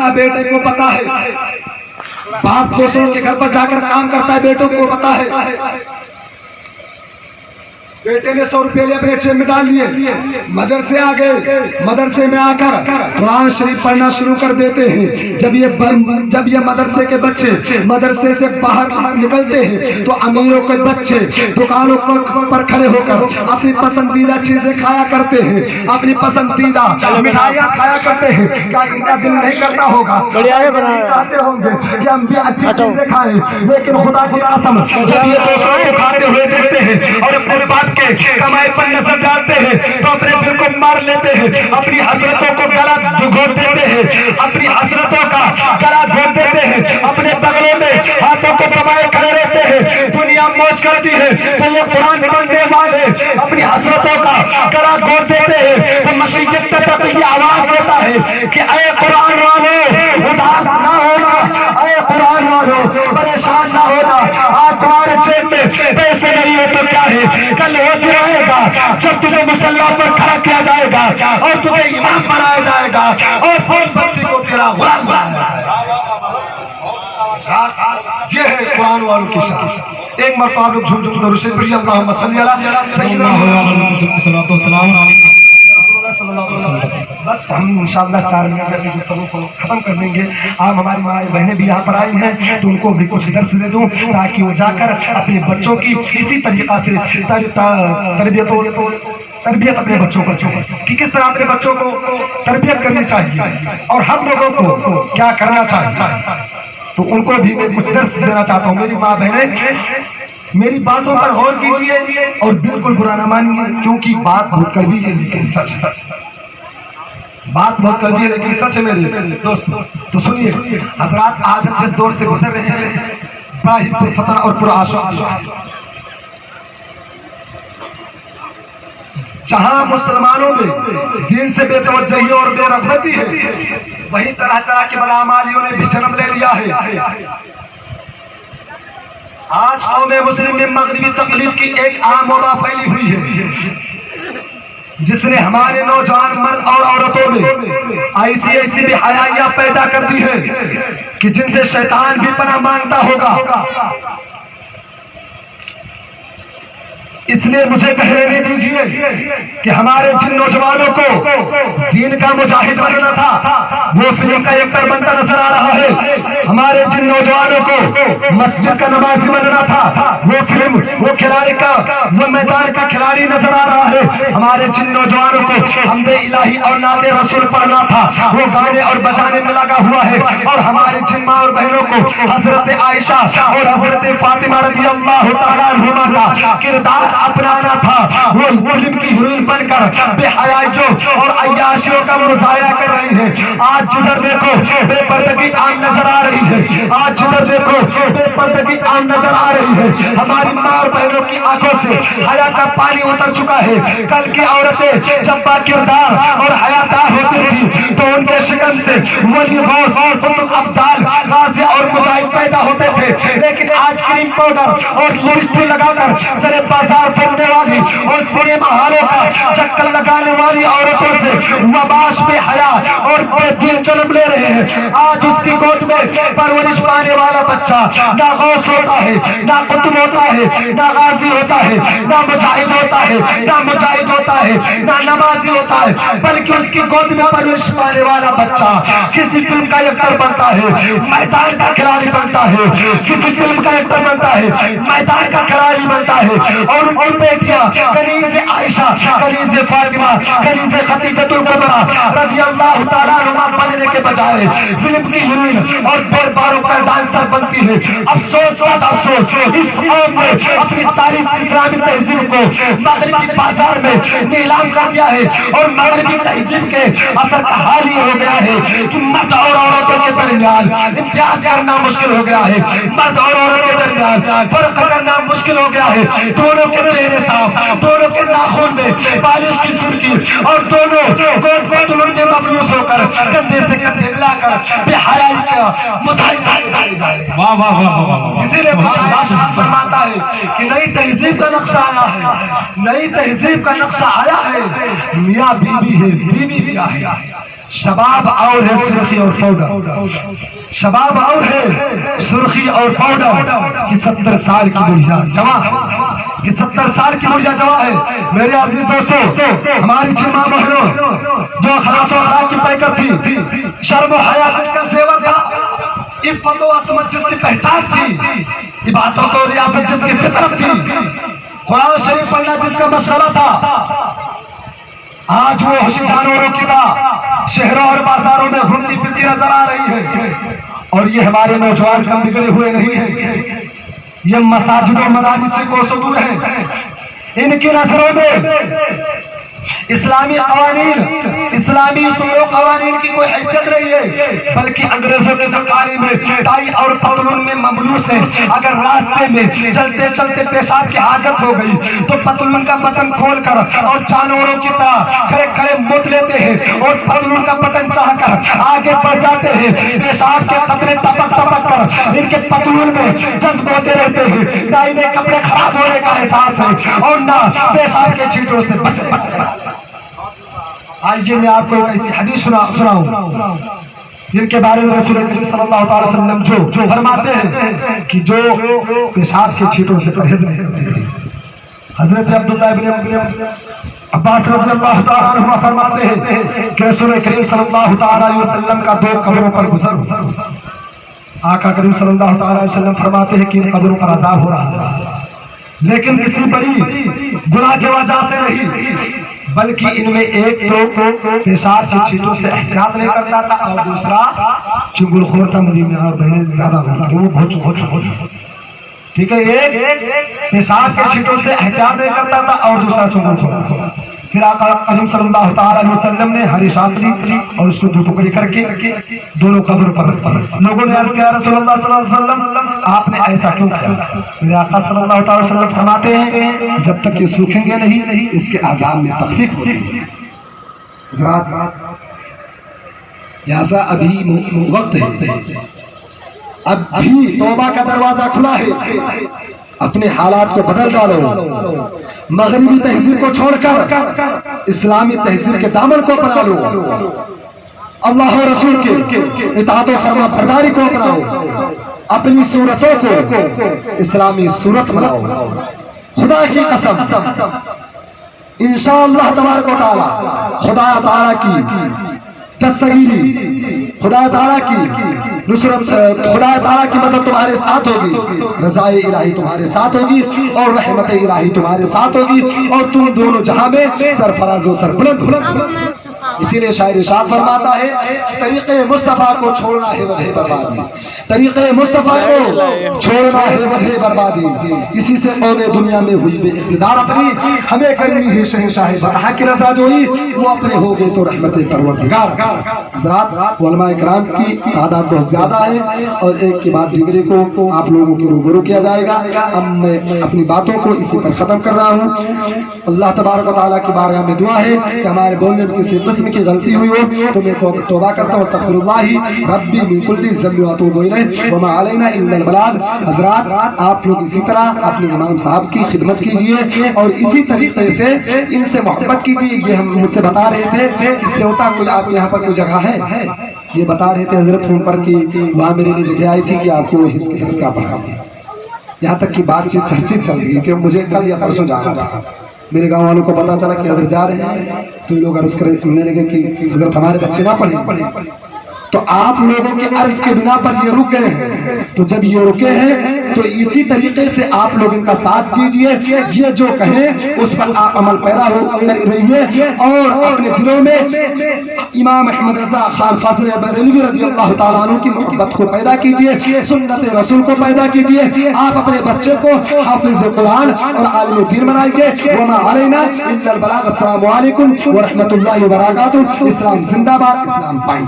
کرنا بیٹے کو پتا ہے، باپ دوسروں کے گھر پر جا کر کام کرتا ہے بیٹوں کو پتا ہے۔ بیٹے نے 100 روپے اپنے جیب میں ڈال لیے، مدرسے آ گئے، مدرسے میں آ کر قرآن شریف پڑھنا شروع کر دیتے ہیں۔ جب یہ مدرسے کے بچے مدرسے سے باہر نکلتے ہیں تو امیروں کے بچے دکانوں پر کھڑے ہو کر اپنی پسندیدہ چیزیں کھایا کرتے ہیں، اپنی پسندیدہ مٹھائیاں کھایا کرتے ہیں۔ کیا ان کا دل نہیں کرتا ہوگا؟ چاہتے ہوں گے کہ ہم بھی اچھی چیزیں کھائیں، لیکن خدا کی قسم جب یہ دوسروں کو کھاتے ہوئے دیکھتے ہیں اور اپنے باپ کے کمائی پر نظر ڈالتے ہیں تو اپنے دل کو مار لیتے ہیں، اپنی حسرتوں کو گلا گھونٹ دیتے ہیں، اپنی حسرتوں کا گلا گھونٹ دیتے ہیں، اپنے بغلوں میں ہاتھوں کو دبائے کھڑے رہتے ہیں۔ دنیا موج کرتی ہے تو یہ قرآن پڑھنے والے اپنی حسرتوں کا گلا گھونٹ دیتے ہیں تو مسجد تک یہ آواز ہوتا ہے کہ اے قرآن والو اداس نہ ہونا، اے قرآن والو پریشان نہ ہونا۔ آج تمہارے جیب میں پیسے نہیں ہے تو کیا ہے، کل ہوتے رہے گا جب تجھے مسلح پر کھڑا کیا جائے گا اور تجھے امام بنایا جائے گا اور پوری بستی کو تیرا غلام بنایا جائے گا۔ یہ ہے قرآن والوں کی شان۔ ایک مرتبہ آپ لوگ جھوم جھوم درود شریف پڑھیے، اللہم صلی علی سیدنا صلی اللہ علیہ وسلم۔ بس ہم انشاءاللہ 4 منٹ میں گفتگو کو ختم کر دیں گے۔ آپ ہماری مائیں بہنیں بھی یہاں پر آئی ہیں تو ان کو بھی کچھ درس دے دوں تاکہ وہ جا کر اپنے بچوں کی اسی طریقہ سے تربیت اپنے بچوں کو کہ کس طرح اپنے بچوں کو تربیت کرنی چاہیے اور ہم لوگوں کو کیا کرنا چاہیے، تو ان کو بھی میں کچھ درس دینا چاہتا ہوں۔ میری ماں بہنیں میری باتوں پر غور کیجئے اور بالکل برا نہ مانیے، کیونکہ بات بہت کڑوی ہے لیکن سچ ہے، بات بہت کڑوی ہے لیکن سچ ہے میرے دوستو۔ تو سنیے حضرات، آج ہم جس دور سے گزر رہے ہیں بڑا ہی پرفتن اور پرآشا، جہاں مسلمانوں میں دین سے بے توجہی اور بے رغبتی ہے، وہیں طرح طرح کی بدعمالیوں نے بھی جنم لے لیا ہے۔ آج قوم مسلم میں مغربی تقلید کی ایک عام وبا پھیلی ہوئی ہے جس نے ہمارے نوجوان مرد اور عورتوں میں ایسی بے حیائیاں پیدا کر دی ہے کہ جن سے شیطان بھی پناہ مانگتا ہوگا۔ اس لیے مجھے کہہ لینے دیجئے کہ ہمارے جن نوجوانوں کو دین کا مجاہد بننا تھا وہ فلم کا ایکٹر بنتا نظر آ رہا ہے، ہمارے جن نوجوانوں کو مسجد کا نمازی بننا تھا وہ کھلاڑی کا وہ میدان کا کھلاڑی نظر آ رہا ہے، ہمارے جن نوجوانوں کو حمد الہی اور نعت رسول پڑھنا تھا وہ گانے اور بجانے میں لگا ہوا ہے، اور ہمارے جن ماں اور بہنوں کو حضرت عائشہ اور حضرت فاطمہ رضی اللہ تعالیٰ عنہما کا کردار اپنانا تھا، وہ فلم کی ہیروئن بن کر بے حیائیوں اور عیاشیوں کا مظاہرہ کر رہی ہے۔ آج جدھر دیکھو بے پردگی عام نظر آ رہی ہے، آج جدھر دیکھو بے پردگی عام نظر آ رہی ہے۔ ہماری ماں اور بہنوں کی آنکھوں سے حیا کا پانی اتر چکا ہے۔ کل کی عورتیں جب با کردار اور حیادار ہوتی تھی تو ان کے شکم سے ولی غوث اور قطب ابدال غازی اور مجاہد پیدا ہوتے تھے، لیکن آج کریم پاؤڈر اور لپسٹک لگا کر سر بازار پھرنے والی اور سنیما ہالوں کا چکر لگانے والی عورتوں سے وباش بے حیا اور بے دین جنم لے رہے ہیں۔ آج اس کی گود میں پرورش پانے والا بچہ نہ غوث ہوتا ہے، نہ قطب ہوتا ہے، نہ غازی ہوتا ہے، نہ مجاہد ہوتا ہے، نہ مجاہد ہوتا ہے، نہ نمازی ہوتا ہے، بلکہ اس کی گود میں پرورش پانے والا بچہ کسی فلم کا ایکٹر بنتا ہے، میدان کا کھلاڑی بنتا ہے، کسی فلم کا ایکٹر بنتا ہے، میدان کا کھلاڑی بنتا ہے، اور ان کی بیٹیاں کنیز عائشہ، کنیز فاطمہ، کنیز خدیجہ الکبریٰ رضی اللہ تعالیٰ عنہا بننے کے بجائے فلم کی ہیروئن اور بیر باروں کا ڈانسر بنتی ہے۔ افسوس ساتھ افسوس، اس قوم نے اپنی ساری اسلامی تہذیب کو مغربی بازار میں نیلام کر دیا ہے، اور مغربی تہذیب کے اثر کا حال یہ ہو گیا ہے کہ مرد اور عورتوں کے درمیان امتیاز کرنا مشکل ہو گیا ہے، مرد اور عورت کے درمیان فرق کرنا مشکل ہو گیا ہے۔ دونوں کے چہرے صاف، دونوں کے ناخن میں پالش کی سرخی، اور دونوں کوٹ پتلون میں مبلوس ہو کر کندھے سے کندھے ملا کر بے حیائی کا مظاہرہ کرنے جا رہے ہیں۔ اسی لیے شاہ فرماتا ہے کہ نئی تہذیب کا نقشہ آیا ہے، نئی تہذیب کا نقشہ آیا ہے، میاں بیوی ہے، بیوی بھی آیا ہے۔ شباب اور ہے سرخی اور پاؤڈر، شباب اور ہے سرخی اور پاؤڈر کی 70 سال کی بڑھیا جوان ہے، کہ 70 سال کی بڑھیا جوان ہے۔ میرے عزیز دوستو، ہماری جن ماں بہنوں جو اخلاص و اخلاق کی پیکر تھی، شرم و حیا جس کا زیور تھا، عفت و عصمت جس کی پہچان تھی، عبادت و ریاضت جس کی فطرت تھی، قرآن شریف پڑھنا جس کا مشغلہ تھا، آج وہ خوشی جانوروں کی طرح شہروں اور بازاروں میں گھومتی پھرتی نظر آ رہی ہے۔ اور یہ ہمارے نوجوان کم بگڑے ہوئے نہیں ہیں، یہ مساجد و مدارس سے کوسوں دور ہیں۔ ان کی نظروں میں اسلامی قوانین، اسلامی اصول و قوانین کی کوئی حیثیت نہیں ہے، بلکہ انگریزوں کے تقاضے میں ٹائی اور پتلون میں مملوس ہے۔ اگر راستے میں چلتے چلتے پیشاب کی حاجت ہو گئی تو پتلون کا بٹن کھول کر اور جانوروں کی طرح کھڑے کھڑے موت لیتے ہیں، اور پتلون کا بٹن چاہ کر آگے بڑھ جاتے ہیں۔ پیشاب کے قطرے ٹپک ٹپک کر ان کے پتلون میں جذب ہوتے رہتے ہیں۔ نہ انہیں کپڑے خراب ہونے کا احساس ہے اور نہ پیشاب کے چھینٹوں سے بچنے کا۔ آئیے میں آپ کو ایک ایسی حدیث سناؤں جن کے بارے میں رسول کریم صلی اللہ علیہ وسلم جو فرماتے ہیں کہ جو پیشاب کے چھینٹوں سے پرہیز نہیں کرتے تھے۔ حضرت عبداللہ ابن عباس رضی اللہ تعالیٰ عنہ فرماتے ہیں کہ رسول کریم صلی اللہ تعالیٰ علیہ وسلم کا 2 قبروں پر گزر، آقا کریم صلی اللہ تعالیٰ علیہ وسلم فرماتے ہیں کہ ان قبروں پر عذاب ہو رہا ہے، لیکن کسی بڑی گناہ کی وجہ سے نہیں، بلکہ ان میں ایک تو پیشاب کی چھینٹوں سے احتیاط نہیں کرتا تھا، اور دوسرا چنگل خور تھا، ملی میں اور بہنیں زیادہ ہوتا، وہ بہت چنگل خور تھا۔ ٹھیک ہے، ایک پیشاب کی چھینٹوں سے احتیاط نہیں کرتا تھا اور دوسرا چنگل خور تھا۔ پھر آقا کریم صلی اللہ تعالیٰ علیہ وسلم نے ہری شاخ لی اور اس کو 2 ٹکڑے کر کے دونوں قبروں پر رکھ دیا۔ لوگوں نے عرض کیا رسول اللہ صلی اللہ علیہ وسلم آپ نے ایسا کیوں کیا؟ میرے آقا صلی اللہ تعالیٰ علیہ وسلم فرماتے ہیں جب تک یہ سوکھیں گے نہیں اس کے عذاب میں تخفیف ہوتی ہے۔ حضرات لہذا ابھی وقت ہے، اب بھی توبہ کا دروازہ کھلا ہے، اپنے حالات کو بدل ڈالو، مغربی تہذیب کو چھوڑ کر اسلامی تہذیب کے دامن کو اپنا لو، اللہ و رسول کے اطاعت و فرما برداری کو اپناؤ، اپنی صورتوں کو اسلامی صورت بناؤ۔ خدا کی قسم انشاءاللہ تبارک و تعالی خدا تعالی کی دستگیری، خدا تعالی کی نصرت، خدا تعالیٰ کی مدد تمہارے ساتھ ہوگی، رضائے الہی تمہارے ساتھ ہوگی اور رحمت الہی تمہارے ساتھ ہوگی، اور تم دونوں جہاں میں سرفراز و سربلند ہوگی۔ اسی لیے شاعر ارشاد فرماتا ہے طریقے مصطفیٰ کو چھوڑنا ہے وجہ بربادی، طریقے مصطفیٰ کو چھوڑنا ہے وجہ بربادی، اسی سے قوم دنیا میں ہوئی بے اقتدار اپنی، ہمیں کرنی ہے شہنشاہ فتح کی رضا جوئی، وہ اپنے ہو گئے تو رحمت پروردگار۔ حضرات علماء کرام کی تعداد بہت زیادہ ہے اور ایک کے بعد دیگرے کو آپ لوگوں کے روبرو کیا جائے گا۔ اب میں اپنی باتوں کو اسی پر ختم کر رہا ہوں۔ اللہ تبارک و تعالیٰ کی بارگاہ میں دعا ہے کہ ہمارے بولنے میں کسی قسم کی غلطی ہوئی ہو تو میں توبہ کرتا ہوں، استغفر اللہ ربی من کل ذنب واتوب الیہ وما علینا الا البلاغ۔ حضرات آپ لوگ اسی طرح اپنے امام صاحب کی خدمت کیجئے اور اسی طریقے سے ان سے محبت کیجئے۔ یہ ہم مجھ سے بتا رہے تھے کہ سیوتا کوئی آپ کے یہاں پر کوئی جگہ ہے، یہ بتا رہے تھے حضرت فون پر کہ وہاں میرے لیے جگہ آئی تھی کہ آپ کو حفظ کی درس کا پڑھا ہے، یہاں تک کہ بات چیت ہر چیز چل رہی تھی۔ مجھے کل یا پرسوں جانا تھا، میرے گاؤں والوں کو پتا چلا کہ حضرت جا رہے ہیں تو یہ لوگ عرض کرنے لگے کہ حضرت ہمارے بچے نہ پڑھیں، تو آپ لوگوں کے عرض کے بنا پر یہ رک گئے ہیں، تو جب یہ رکے ہیں تو اسی طریقے سے آپ لوگ ان کا ساتھ دیجئے، یہ جو کہیں اس پر آپ عمل پیرا ہو کر رہیے اور اپنے دلوں میں امام احمد رضا خان فاضل بریلوی رضی اللہ تعالیٰ عنہ کی محبت کو پیدا کیجئے، سنت رسول کو پیدا کیجئے، آپ اپنے بچے کو حافظ قرآن اور عالم دین بنائیے۔ وما علینا الا البلاغ۔ السلام علیکم ورحمۃ اللہ وبرکاتہ۔ اسلام زندہ باد، اسلام پائیں۔